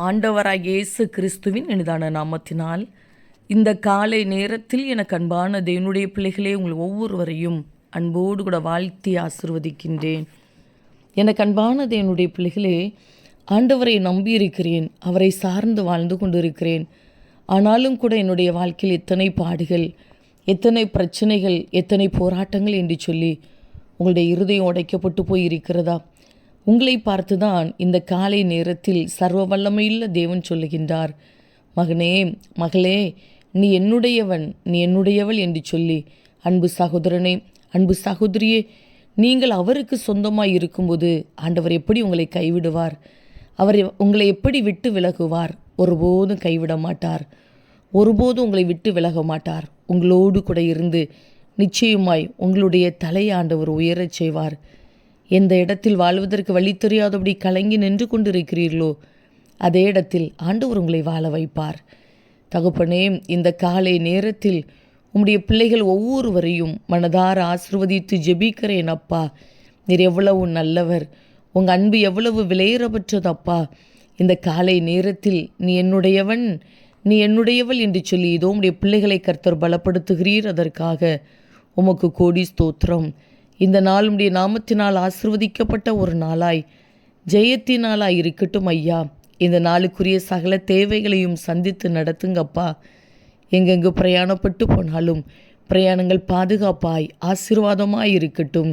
ஆண்டவராகிய இயேசு கிறிஸ்துவின் இனிதான நாமத்தினால் இந்த காலை நேரத்தில் எனக்கு அன்பான தேவனுடைய பிள்ளைகளே, உங்கள் ஒவ்வொருவரையும் அன்போடு கூட வாழ்த்தி ஆசிர்வதிக்கின்றேன். எனக்கு அன்பான தேவனுடைய பிள்ளைகளே, ஆண்டவரை நம்பியிருக்கிறேன், அவரை சார்ந்து வாழ்ந்து கொண்டிருக்கிறேன். ஆனாலும் கூட என்னுடைய வாழ்க்கையில் எத்தனை பாடுகள், எத்தனை பிரச்சனைகள், எத்தனை போராட்டங்கள் என்று சொல்லி உங்களுடைய இருதயம் உடைக்கப்பட்டு போயிருக்கிறதா? உங்களை பார்த்துதான் இந்த காலை நேரத்தில் சர்வ வல்லமையுள்ள தேவன் சொல்லுகின்றார், மகனே மகளே, நீ என்னுடையவன், நீ என்னுடையவள் என்று சொல்லி. அன்பு சகோதரனே, அன்பு சகோதரியே, நீங்கள் அவருக்கு சொந்தமாய் இருக்கும்போது ஆண்டவர் எப்படி உங்களை கைவிடுவார்? அவர் உங்களை எப்படி விட்டு விலகுவார்? ஒருபோதும் கைவிட மாட்டார். ஒருபோதும் உங்களை விட்டு விலக மாட்டார். உங்களோடு கூட இருந்து நிச்சயமாய் உங்களுடைய தலையை ஆண்டவர் உயரச் செய்வார். எந்த இடத்தில் வாழ்வதற்கு வழி தெரியாதபடி கலங்கி நின்று கொண்டிருக்கிறீர்களோ அதே இடத்தில் ஆண்டவர் உங்களை வாழ வைப்பார். தகப்பனே, இந்த காலை நேரத்தில் உம்முடைய பிள்ளைகள் ஒவ்வொருவரையும் மனதார ஆசிர்வதித்து ஜெபிக்கிறேன். அப்பா, நீர் எவ்வளவு நல்லவர், உங்கள் அன்பு எவ்வளவு விலையேறப்பட்டது. அப்பா, இந்த காலை நேரத்தில் நீ என்னுடையவன், நீ என்னுடையவள் என்று சொல்லி இதோ உம்முடைய பிள்ளைகளை கர்த்தர் பலப்படுத்துகிறீர். அதற்காக உமக்கு கோடி ஸ்தோத்திரம். இந்த நாள் உம்முடைய நாமத்தினால் ஆசிர்வதிக்கப்பட்ட ஒரு நாளாய், ஜெயத்தினாலாய் இருக்கட்டும் ஐயா. இந்த நாளுக்குரிய சகல தேவைகளையும் சந்தித்து நடத்துங்கப்பா. எங்கெங்கு பிரயாணப்பட்டு போனாலும் பிரயாணங்கள் பாதுகாப்பாய் ஆசீர்வாதமாய் இருக்கட்டும்.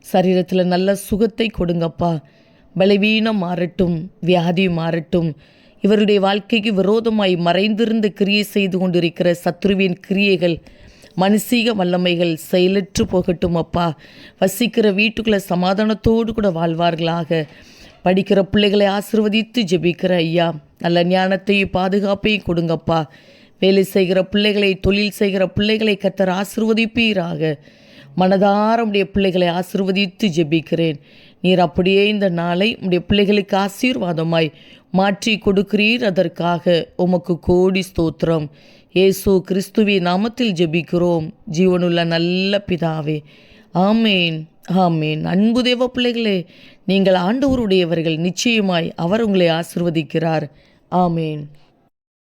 சரீரத்தில் நல்ல சுகத்தை கொடுங்கப்பா. பலவீனம் மாறட்டும், வியாதி மாறட்டும். இவருடைய வாழ்க்கைக்கு விரோதமாய் மறைந்திருந்து கிரியை செய்து கொண்டிருக்கிற சத்ருவின் கிரியைகள், மனுஷீக வல்லமைகள் செயலற்று போகட்டும் அப்பா. வசிக்கிற வீட்டுக்குள்ளே சமாதானத்தோடு கூட வாழ்வார்களாக. படிக்கிற பிள்ளைகளை ஆசிர்வதித்து ஜெபிக்கிற ஐயா, நல்ல ஞானத்தையும் பாதுகாப்பையும் கொடுங்கப்பா. வேலை செய்கிற பிள்ளைகளை, தொழில் செய்கிற பிள்ளைகளை கர்த்தர் ஆசிர்வதிப்பீராக. மனதார உடைய பிள்ளைகளை ஆசிர்வதித்து ஜெபிக்கிறேன். நீர் அப்படியே இந்த நாளை உடைய பிள்ளைகளுக்கு ஆசீர்வாதமாய் மாற்றி கொடுக்கிறீர். அதற்காக உமக்கு கோடி ஸ்தோத்திரம். இயேசு கிறிஸ்துவின் நாமத்தில் ஜெபிக்கிறோம் ஜீவனுள்ள நல்ல பிதாவே, ஆமேன் ஆமேன். அன்பு தேவ பிள்ளைகளே, நீங்கள் ஆண்டவருடையவர்கள். நிச்சயமாய் அவர் உங்களை ஆசிர்வதிக்கிறார். ஆமேன்.